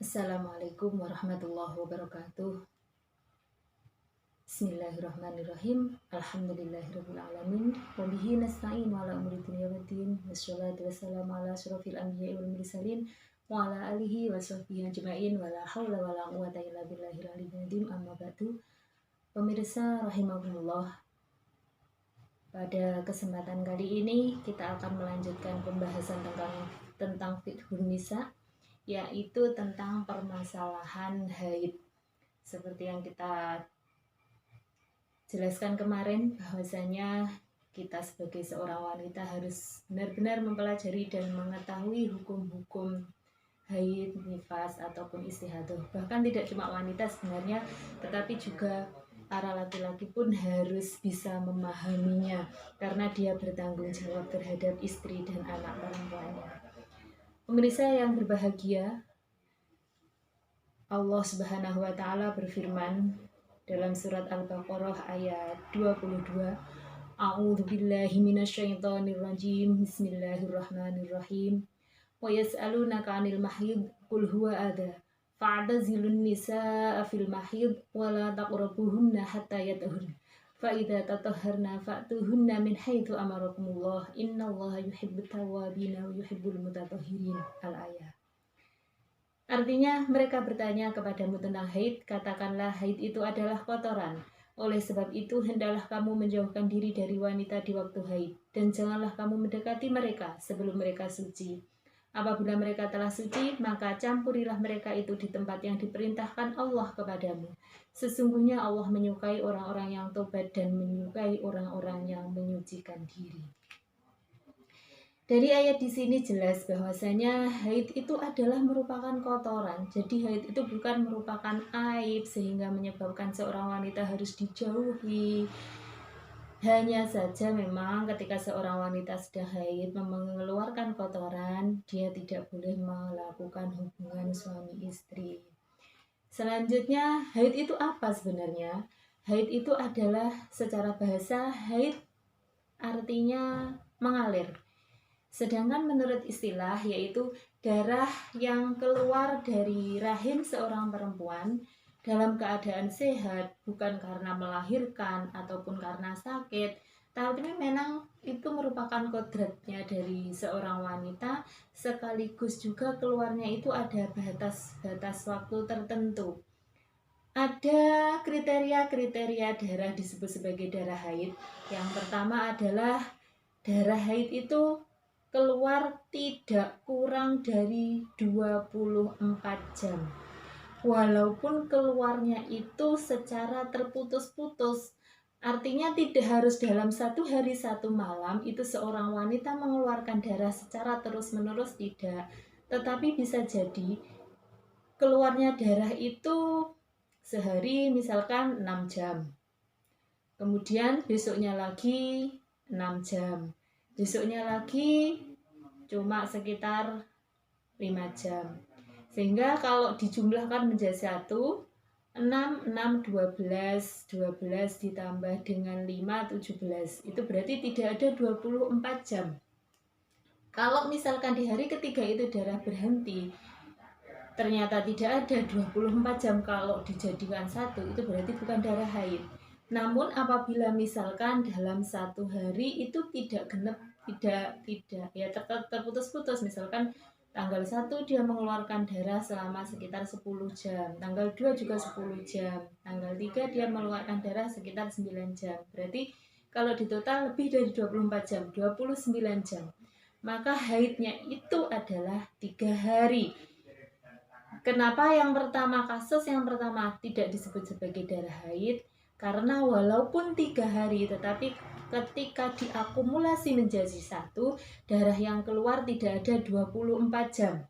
Assalamualaikum warahmatullahi wabarakatuh. Bismillahirrahmanirrahim. Alhamdulillahirabbil alamin. Wa bihi nasta'in wa ala umuri dunya waddin. Wassalatu wassalamu ala asyrofil anbiya'i wal mursalin wa ala alihi wa sahbihi ajma'in wa la haula wa la quwwata illa billahil aliyyil azim. Amma ba'du. Pemirsa rahimakumullah. Pada kesempatan kali ini kita akan melanjutkan pembahasan tentang fiqhun nisa, yaitu tentang permasalahan haid. Seperti yang kita jelaskan kemarin, bahwasanya kita sebagai seorang wanita harus benar-benar mempelajari dan mengetahui hukum-hukum haid, nifas, ataupun istihadah. Bahkan tidak cuma wanita sebenarnya, tetapi juga para laki-laki pun harus bisa memahaminya, karena dia bertanggung jawab terhadap istri dan anak perempuannya. Pemirsa yang berbahagia, Allah Subhanahu wa Ta'ala berfirman dalam surat Al-Baqarah ayat 22, A'udzubillahi minasyaitonirrajim. Bismillahirrahmanirrahim. Wa yas'alunaka 'anil mahid qul huwa adha fa'tazilun nisaa fil mahid wa la taqrabuhunna hatta yatahurna fa idza tatahharna fa'tuhunna min haitsu amarakumullah innallaha yuhibbut tawwabin wa yuhibbul mutatahhirin. Al-ayat. Artinya, mereka bertanya kepadamu tentang haid, katakanlah haid itu adalah kotoran. Oleh sebab itu, hendaklah kamu menjauhkan diri dari wanita di waktu haid, dan janganlah kamu mendekati mereka sebelum mereka suci. Apabila mereka telah suci, maka campurilah mereka itu di tempat yang diperintahkan Allah kepadamu. Sesungguhnya Allah menyukai orang-orang yang tobat dan menyukai orang-orang yang menyucikan diri. Dari ayat di sini jelas bahwasanya haid itu adalah merupakan kotoran. Jadi haid itu bukan merupakan aib sehingga menyebabkan seorang wanita harus dijauhi. Hanya saja memang ketika seorang wanita sedang haid mengeluarkan kotoran, dia tidak boleh melakukan hubungan suami istri. Selanjutnya, haid itu apa sebenarnya? Haid itu adalah secara bahasa, haid artinya mengalir. Sedangkan menurut istilah, yaitu darah yang keluar dari rahim seorang perempuan dalam keadaan sehat, bukan karena melahirkan ataupun karena sakit, tapi memang itu merupakan kodratnya dari seorang wanita, sekaligus juga keluarnya itu ada batas-batas waktu tertentu. Ada kriteria-kriteria darah disebut sebagai darah haid. Yang pertama adalah darah haid itu keluar tidak kurang dari 24 jam. Walaupun keluarnya itu secara terputus-putus, artinya tidak harus dalam satu hari satu malam itu seorang wanita mengeluarkan darah secara terus-menerus, tidak. Tetapi bisa jadi keluarnya darah itu sehari misalkan 6 jam. Kemudian besoknya lagi 6 jam. Besoknya lagi cuma sekitar 5 jam. Sehingga kalau dijumlahkan menjadi 1, 6, 12 ditambah dengan 5, 17. Itu berarti tidak ada 24 jam. Kalau misalkan di hari ketiga itu darah berhenti, ternyata tidak ada 24 jam kalau dijadikan 1, itu berarti bukan darah haid. Namun apabila misalkan dalam satu hari itu tidak genep, tidak ya terputus-putus, misalkan tanggal 1 dia mengeluarkan darah selama sekitar 10 jam, tanggal 2 juga 10 jam, tanggal 3 dia mengeluarkan darah sekitar 9 jam. Berarti kalau di total lebih dari 24 jam, 29 jam. Maka haidnya itu adalah 3 hari. Kenapa kasus yang pertama tidak disebut sebagai darah haid? Karena walaupun 3 hari, tetapi ketika diakumulasi menjadi 1, darah yang keluar tidak ada 24 jam.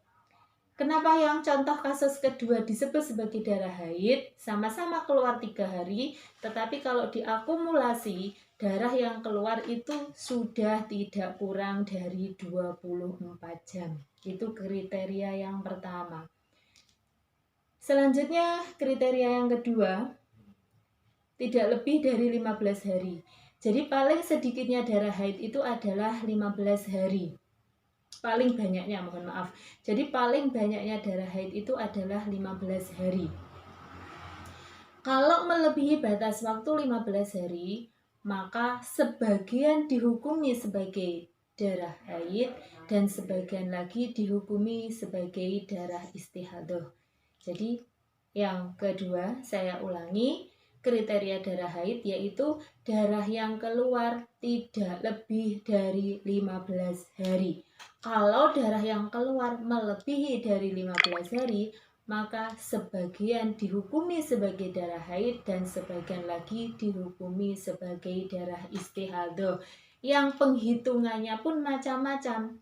Kenapa yang contoh kasus kedua disebut sebagai darah haid? Sama-sama keluar 3 hari, tetapi kalau diakumulasi, darah yang keluar itu sudah tidak kurang dari 24 jam. Itu kriteria yang pertama. Selanjutnya, kriteria yang kedua, tidak lebih dari 15 hari. Jadi paling sedikitnya darah haid itu adalah 15 hari. paling banyaknya, mohon maaf. Jadi paling banyaknya darah haid itu adalah 15 hari. Kalau melebihi batas waktu 15 hari, maka sebagian dihukumi sebagai darah haid dan sebagian lagi dihukumi sebagai darah istihadah. Jadi yang kedua, saya ulangi, kriteria darah haid yaitu darah yang keluar tidak lebih dari 15 hari. Kalau darah yang keluar melebihi dari 15 hari, maka sebagian dihukumi sebagai darah haid dan sebagian lagi dihukumi sebagai darah istihadah. Yang penghitungannya pun macam-macam.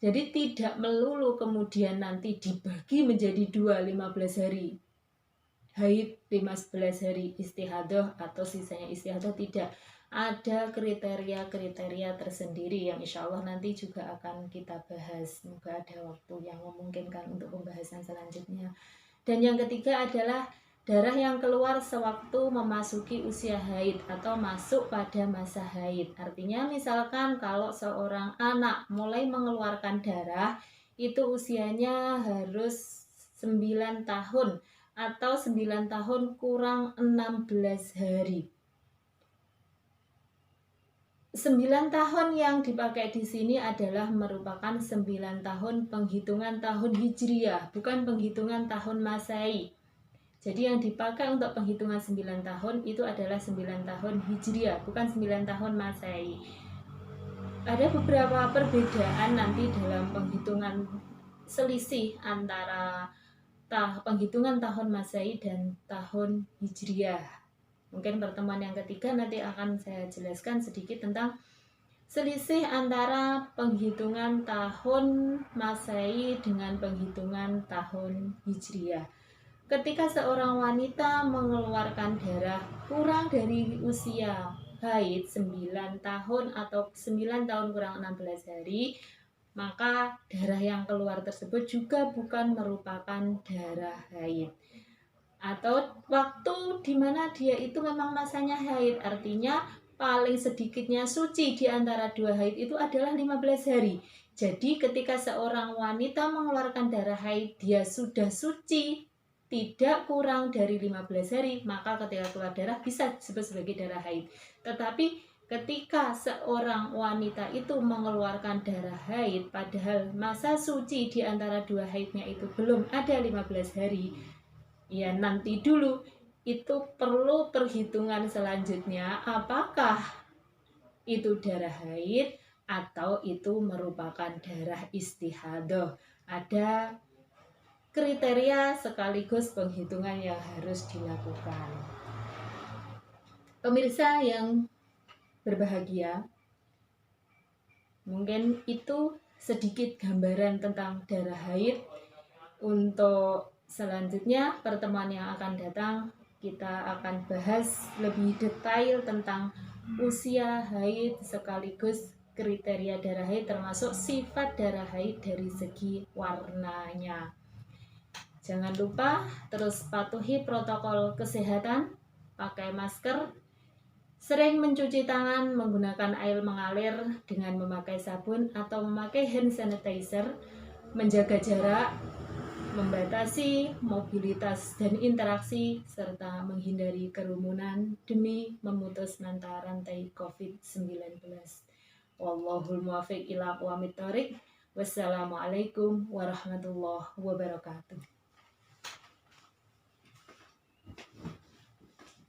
Jadi tidak melulu kemudian nanti dibagi menjadi 15 hari haid, 15 hari istihadah atau sisanya istihadah, tidak. Ada kriteria-kriteria tersendiri yang insya Allah nanti juga akan kita bahas. Semoga ada waktu yang memungkinkan untuk pembahasan selanjutnya. Dan yang ketiga adalah darah yang keluar sewaktu memasuki usia haid atau masuk pada masa haid. Artinya misalkan kalau seorang anak mulai mengeluarkan darah, itu usianya harus 9 tahun atau 9 tahun kurang 16 hari. 9 tahun yang dipakai di sini adalah merupakan 9 tahun penghitungan tahun Hijriah, bukan penghitungan tahun Masehi. Jadi yang dipakai untuk penghitungan 9 tahun itu adalah 9 tahun Hijriah, bukan 9 tahun Masehi. Ada beberapa perbedaan nanti dalam penghitungan selisih antara penghitungan tahun Masehi dan tahun Hijriah. Mungkin pertemuan yang ketiga nanti akan saya jelaskan sedikit tentang selisih antara penghitungan tahun Masehi dengan penghitungan tahun Hijriah. Ketika seorang wanita mengeluarkan darah kurang dari usia haid 9 tahun atau 9 tahun kurang 16 hari, maka darah yang keluar tersebut juga bukan merupakan darah haid. Atau waktu di mana dia itu memang masanya haid, artinya paling sedikitnya suci di antara dua haid itu adalah 15 hari. Jadi ketika seorang wanita mengeluarkan darah haid, dia sudah suci tidak kurang dari 15 hari, maka ketika keluar darah bisa disebut sebagai darah haid. Tetapi ketika seorang wanita itu mengeluarkan darah haid padahal masa suci di antara dua haidnya itu belum ada 15 hari, ya nanti dulu itu perlu perhitungan selanjutnya apakah itu darah haid atau itu merupakan darah istihadah. Ada kriteria sekaligus penghitungan yang harus dilakukan. Pemirsa yang berbahagia, mungkin itu sedikit gambaran tentang darah haid. Untuk selanjutnya, pertemuan yang akan datang, kita akan bahas lebih detail tentang usia haid sekaligus kriteria darah haid termasuk sifat darah haid dari segi warnanya. Jangan lupa terus patuhi protokol kesehatan, pakai masker, sering mencuci tangan menggunakan air mengalir dengan memakai sabun atau memakai hand sanitizer, menjaga jarak, membatasi mobilitas dan interaksi, serta menghindari kerumunan demi memutus mata rantai COVID-19. Wallahul muwaffiq ila aqwamit thoriq. Wassalamualaikum warahmatullahi wabarakatuh.